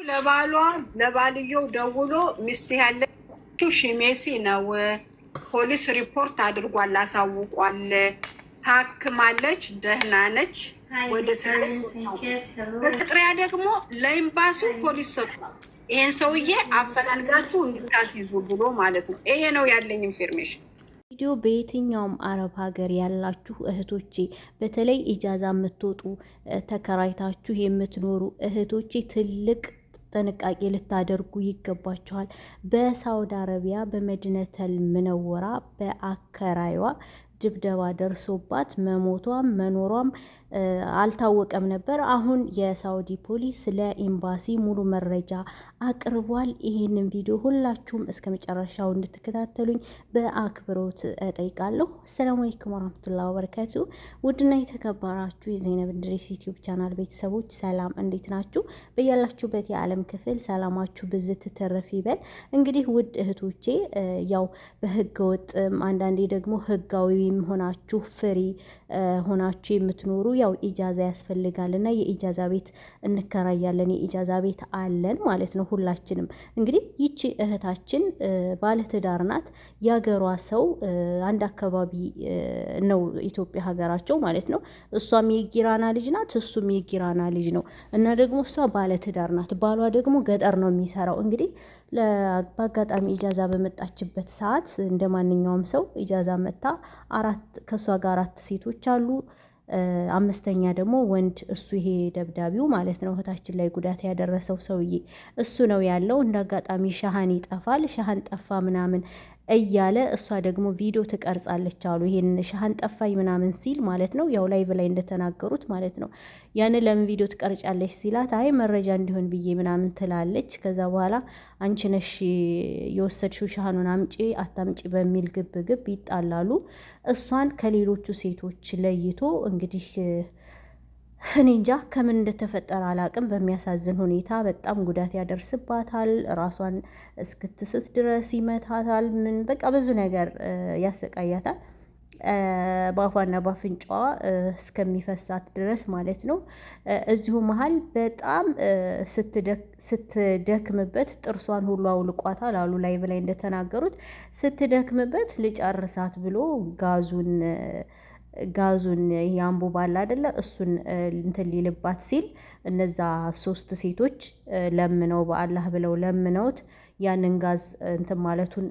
ለባልየው ደውሎ ሚስት ያለችው ሽሜሲ ነው፣ ፖሊስ ሪፖርት አድርጓል፣ አሳውቋል፣ ታክማለች፣ ደህና ነች። ወደ መጥሪያ ደግሞ ለኤምባሲው ፖሊስ ሰጥቷል። ይሄን ሰውዬ አፈላልጋችሁ እንድታስይዙ ብሎ ማለት ነው። ይሄ ነው ያለኝ ኢንፎርሜሽን። ቪዲዮ በየትኛውም አረብ ሀገር ያላችሁ እህቶቼ፣ በተለይ ኢጃዛ የምትወጡ ተከራይታችሁ የምትኖሩ እህቶቼ ትልቅ ጥንቃቄ ልታደርጉ ይገባችኋል። በሳውዲ አረቢያ በመዲነተል ምነወራ በአከራይዋ ድብደባ ደርሶባት መሞቷም መኖሯም አልታወቀም ነበር። አሁን የሳውዲ ፖሊስ ለኤምባሲ ሙሉ መረጃ አቅርቧል። ይህንን ቪዲዮ ሁላችሁም እስከ መጨረሻው እንድትከታተሉኝ በአክብሮት እጠይቃለሁ። አሰላሙ አለይኩም ወራህመቱላሂ ወበረካቱ። ውድና የተከበራችሁ የዘይነብ እንድሪስ ዩቲዩብ ቻናል ቤተሰቦች ሰላም፣ እንዴት ናችሁ? በያላችሁበት የዓለም ክፍል ሰላማችሁ ብዝት ትርፍ ይበል። እንግዲህ ውድ እህቶቼ ያው በህገ ወጥም አንዳንዴ ደግሞ ህጋዊም ሆናችሁ ፍሪ ሆናችሁ የምትኖሩ ያው ኢጃዛ ያስፈልጋል እና የኢጃዛ ቤት እንከራያለን፣ የኢጃዛ ቤት አለን ማለት ነው ሁላችንም። እንግዲህ ይቺ እህታችን ባለትዳር ናት። የሀገሯ ሰው አንድ አካባቢ ነው ኢትዮጵያ ሀገራቸው ማለት ነው። እሷም የጊራና ልጅ ናት፣ እሱም የጊራና ልጅ ነው እና ደግሞ እሷ ባለትዳር ናት። ባሏ ደግሞ ገጠር ነው የሚሰራው። እንግዲህ በአጋጣሚ ኢጃዛ በመጣችበት ሰዓት እንደ ማንኛውም ሰው ኢጃዛ መታ ከእሷ ጋር 4 ሴቶች አሉ፣ 5ኛ ደግሞ ወንድ። እሱ ይሄ ደብዳቢው ማለት ነው እህታችን ላይ ጉዳት ያደረሰው ሰውዬ እሱ ነው ያለው። እንደ አጋጣሚ ሻሃን ይጠፋል፣ ሻሃን ጠፋ ምናምን እያለ እሷ ደግሞ ቪዲዮ ትቀርጻለች አሉ። ይሄን ሻሃን ጠፋኝ ምናምን ሲል ማለት ነው ያው ላይቭ ላይ እንደተናገሩት ማለት ነው። ያንን ለምን ቪዲዮ ትቀርጫለች ሲላት አይ መረጃ እንዲሆን ብዬ ምናምን ትላለች። ከዛ በኋላ አንቺ ነሽ የወሰድሽው ሻሃኑን አምጪ አታምጪ በሚል ግብ ግብ ይጣላሉ። እሷን ከሌሎቹ ሴቶች ለይቶ እንግዲህ እኔ እንጃ ከምን እንደተፈጠረ አላቅም። በሚያሳዝን ሁኔታ በጣም ጉዳት ያደርስባታል። ራሷን እስክትስት ድረስ ይመታታል። ምን በቃ ብዙ ነገር ያሰቃያታል። በአፏና በአፍንጫዋ እስከሚፈሳት ድረስ ማለት ነው። እዚሁ መሀል በጣም ስትደክምበት ጥርሷን ሁሉ አውልቋታል አሉ ላይቭ ላይ እንደተናገሩት። ስትደክምበት ልጨርሳት ብሎ ጋዙን ያምቡ ባላ አይደለ እሱን እንትን ሊልባት ሲል እነዛ 3 ሴቶች ለምነው በአላህ ብለው ለምነውት ያንን ጋዝ እንትን ማለቱን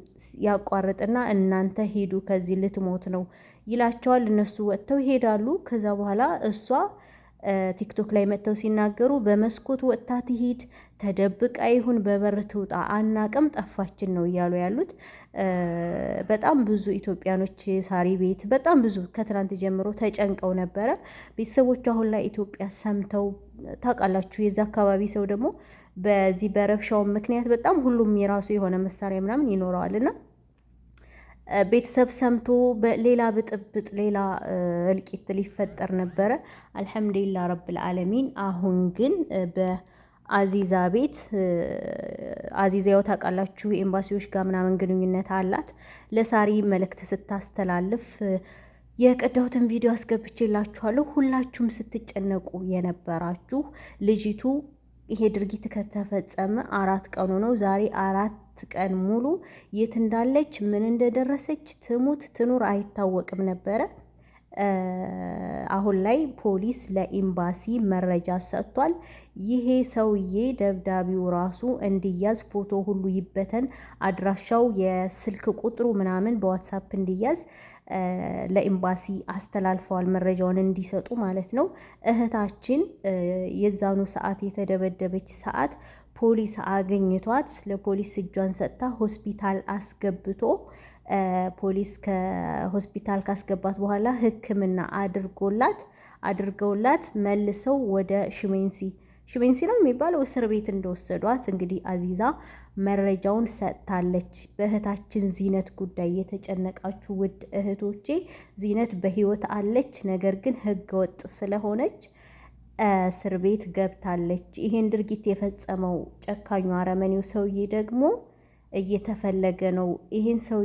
ያቋርጥና እናንተ ሄዱ ከዚህ ልትሞት ነው ይላቸዋል። እነሱ ወጥተው ይሄዳሉ። ከዛ በኋላ እሷ ቲክቶክ ላይ መጥተው ሲናገሩ በመስኮት ወጥታ ትሂድ፣ ተደብቃ ይሁን በበር ትውጣ አናቅም፣ ጠፋችን ነው እያሉ ያሉት። በጣም ብዙ ኢትዮጵያኖች ሳሪ ቤት በጣም ብዙ ከትናንት ጀምሮ ተጨንቀው ነበረ። ቤተሰቦቹ አሁን ላይ ኢትዮጵያ ሰምተው ታውቃላችሁ። የዛ አካባቢ ሰው ደግሞ በዚህ በረብሻው ምክንያት በጣም ሁሉም የራሱ የሆነ መሳሪያ ምናምን ይኖረዋል እና ቤተሰብ ሰምቶ ሌላ ብጥብጥ ሌላ እልቂት ሊፈጠር ነበረ። አልሐምዱሊላህ ረብል ዓለሚን። አሁን ግን በአዚዛ ቤት አዚዛ ያው ታውቃላችሁ ኤምባሲዎች ጋር ምናምን ግንኙነት አላት። ለሳሪ መልእክት ስታስተላልፍ የቀዳሁትን ቪዲዮ አስገብቼላችኋለሁ። ሁላችሁም ስትጨነቁ የነበራችሁ ልጅቱ ይሄ ድርጊት ከተፈጸመ 4 ቀኑ ነው። ዛሬ 4 ቀን ሙሉ የት እንዳለች ምን እንደደረሰች ትሙት ትኑር አይታወቅም ነበረ። አሁን ላይ ፖሊስ ለኤምባሲ መረጃ ሰጥቷል። ይሄ ሰውዬ ደብዳቤው ራሱ እንዲያዝ ፎቶ ሁሉ ይበተን፣ አድራሻው የስልክ ቁጥሩ ምናምን በዋትሳፕ እንዲያዝ ለኤምባሲ አስተላልፈዋል፣ መረጃውን እንዲሰጡ ማለት ነው። እህታችን የዛኑ ሰዓት የተደበደበች ሰዓት ፖሊስ አገኝቷት ለፖሊስ እጇን ሰጥታ ሆስፒታል አስገብቶ ፖሊስ ከሆስፒታል ካስገባት በኋላ ሕክምና አድርገውላት መልሰው ወደ ሽሜንሲ ነው የሚባለው እስር ቤት እንደወሰዷት እንግዲህ አዚዛ መረጃውን ሰጥታለች። በእህታችን ዚነት ጉዳይ የተጨነቃችሁ ውድ እህቶቼ ዚነት በህይወት አለች፣ ነገር ግን ህገወጥ ስለሆነች እስር ቤት ገብታለች። ይሄን ድርጊት የፈጸመው ጨካኙ አረመኔው ሰውዬ ደግሞ እየተፈለገ ነው። ይህን ሰው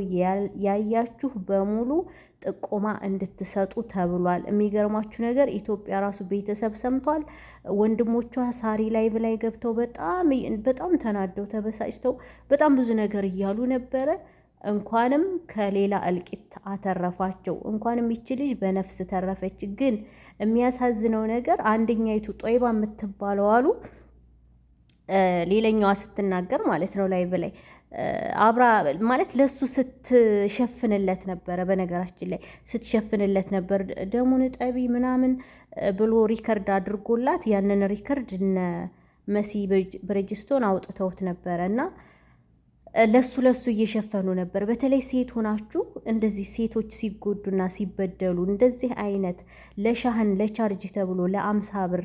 ያያችሁ በሙሉ ጥቆማ እንድትሰጡ ተብሏል። የሚገርማችሁ ነገር ኢትዮጵያ ራሱ ቤተሰብ ሰምቷል። ወንድሞቿ ሳሪ ላይቭ ላይ ገብተው በጣም ተናደው ተበሳጭተው በጣም ብዙ ነገር እያሉ ነበረ። እንኳንም ከሌላ እልቂት አተረፋቸው፣ እንኳንም ይች ልጅ በነፍስ ተረፈች። ግን የሚያሳዝነው ነገር አንደኛይቱ ጦይባ የምትባለው አሉ ሌላኛዋ ስትናገር ማለት ነው ላይቭ ላይ አብራ ማለት ለሱ ስትሸፍንለት ነበረ። በነገራችን ላይ ስትሸፍንለት ነበር ደሙን ጠቢ ምናምን ብሎ ሪከርድ አድርጎላት ያንን ሪከርድ እነ መሲ ብሬጅስቶን አውጥተውት ነበረ እና ለሱ እየሸፈኑ ነበር። በተለይ ሴት ሆናችሁ እንደዚህ ሴቶች ሲጎዱና ሲበደሉ እንደዚህ አይነት ለሻህን ለቻርጅ ተብሎ ለ50 ብር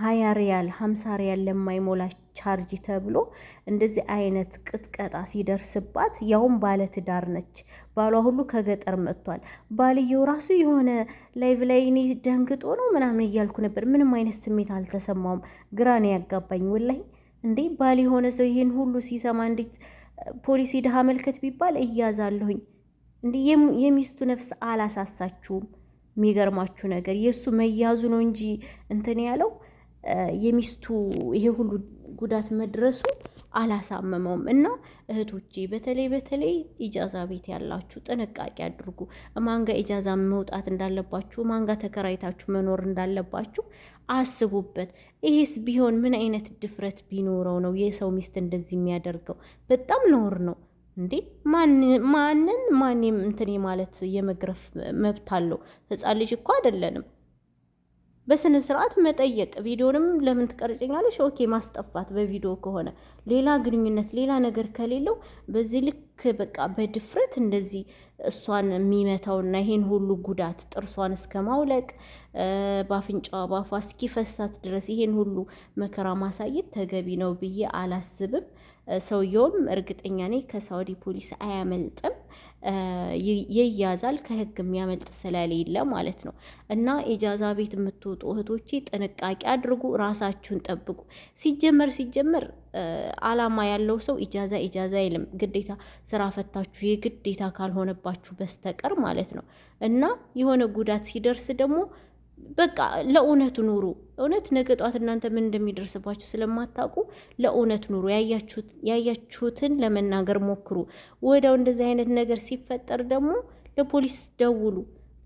20 ሪያል 50 ሪያል ለማይሞላ ቻርጅ ተብሎ እንደዚህ አይነት ቅጥቀጣ ሲደርስባት ያውም ባለ ትዳር ነች። ባሏ ሁሉ ከገጠር መጥቷል። ባልየው ራሱ የሆነ ላይቭ ላይ እኔ ደንግጦ ነው ምናምን እያልኩ ነበር። ምንም አይነት ስሜት አልተሰማውም። ግራኔ ያጋባኝ ወላሂ። እንዴ ባል የሆነ ሰው ይሄን ሁሉ ሲሰማ እንዴት ፖሊስ ሄደህ አመልከት ቢባል እያዛለሁኝ። እንዴ የሚስቱ ነፍስ አላሳሳችሁም? የሚገርማችሁ ነገር የእሱ መያዙ ነው እንጂ እንትን ያለው የሚስቱ ይሄ ሁሉ ጉዳት መድረሱ አላሳመመውም። እና እህቶቼ በተለይ ኢጃዛ ቤት ያላችሁ ጥንቃቄ አድርጉ። ማንጋ ኢጃዛ መውጣት እንዳለባችሁ፣ ማንጋ ተከራይታችሁ መኖር እንዳለባችሁ አስቡበት። ይሄስ ቢሆን ምን አይነት ድፍረት ቢኖረው ነው የሰው ሚስት እንደዚህ የሚያደርገው? በጣም ነውር ነው እንዴ! ማንም እንትን ማለት የመግረፍ መብት አለው። ህፃን ልጅ እኮ አይደለንም። በስነ ስርዓት መጠየቅ። ቪዲዮንም ለምን ትቀርጭኛለሽ? ኦኬ ማስጠፋት በቪዲዮ ከሆነ ሌላ ግንኙነት ሌላ ነገር ከሌለው በዚህ ልክ በቃ በድፍረት እንደዚህ እሷን የሚመታውና ይሄን ሁሉ ጉዳት ጥርሷን እስከ ማውለቅ በአፍንጫዋ ባፏ እስኪፈሳት ድረስ ይሄን ሁሉ መከራ ማሳየት ተገቢ ነው ብዬ አላስብም። ሰውየውም እርግጠኛ ነኝ ከሳውዲ ፖሊስ አያመልጥም፣ ይያዛል። ከህግ የሚያመልጥ ስለሌለ ማለት ነው። እና ኢጃዛ ቤት የምትወጡ እህቶቼ ጥንቃቄ አድርጉ፣ ራሳችሁን ጠብቁ። ሲጀመር አላማ ያለው ሰው ኢጃዛ አይልም። ግዴታ ስራ ፈታችሁ የግዴታ ካልሆነባችሁ በስተቀር ማለት ነው። እና የሆነ ጉዳት ሲደርስ ደግሞ በቃ ለእውነት ኑሩ። እውነት ነገ ጧት እናንተ ምን እንደሚደርስባችሁ ስለማታውቁ ለእውነት ኑሩ። ያያችሁትን ለመናገር ሞክሩ። ወዲያው እንደዚህ አይነት ነገር ሲፈጠር ደግሞ ለፖሊስ ደውሉ።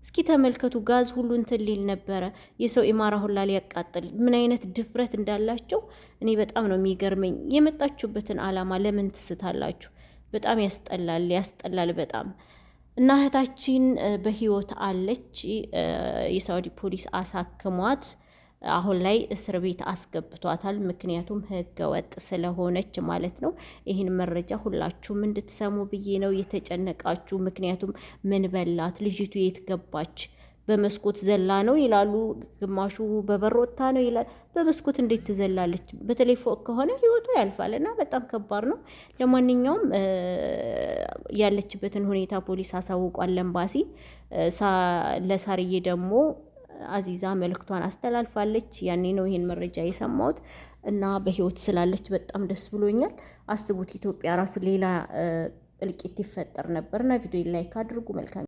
እስኪ ተመልከቱ፣ ጋዝ ሁሉ እንትን ሊል ነበረ፣ የሰው ኢማራ ሁላ ሊያቃጥል። ምን አይነት ድፍረት እንዳላቸው እኔ በጣም ነው የሚገርመኝ። የመጣችሁበትን አላማ ለምን ትስታላችሁ? በጣም ያስጠላል በጣም። እና እህታችን በህይወት አለች። የሳውዲ ፖሊስ አሳክሟት አሁን ላይ እስር ቤት አስገብቷታል። ምክንያቱም ህገ ወጥ ስለሆነች ማለት ነው። ይህን መረጃ ሁላችሁም እንድትሰሙ ብዬ ነው የተጨነቃችሁ። ምክንያቱም ምን በላት ልጅቱ የት ገባች? በመስኮት ዘላ ነው ይላሉ፣ ግማሹ በበር ወጥታ ነው ይላል። በመስኮት እንዴት ትዘላለች? በተለይ ፎቅ ከሆነ ህይወቱ ያልፋል እና በጣም ከባድ ነው። ለማንኛውም ያለችበትን ሁኔታ ፖሊስ አሳውቋል ኤምባሲ። ለሳርዬ ደግሞ አዚዛ መልእክቷን አስተላልፋለች። ያኔ ነው ይሄን መረጃ የሰማሁት እና በህይወት ስላለች በጣም ደስ ብሎኛል። አስቡት ኢትዮጵያ ራሱ ሌላ እልቂት ይፈጠር ነበርና ቪዲዮ ላይክ አድርጉ። መልካም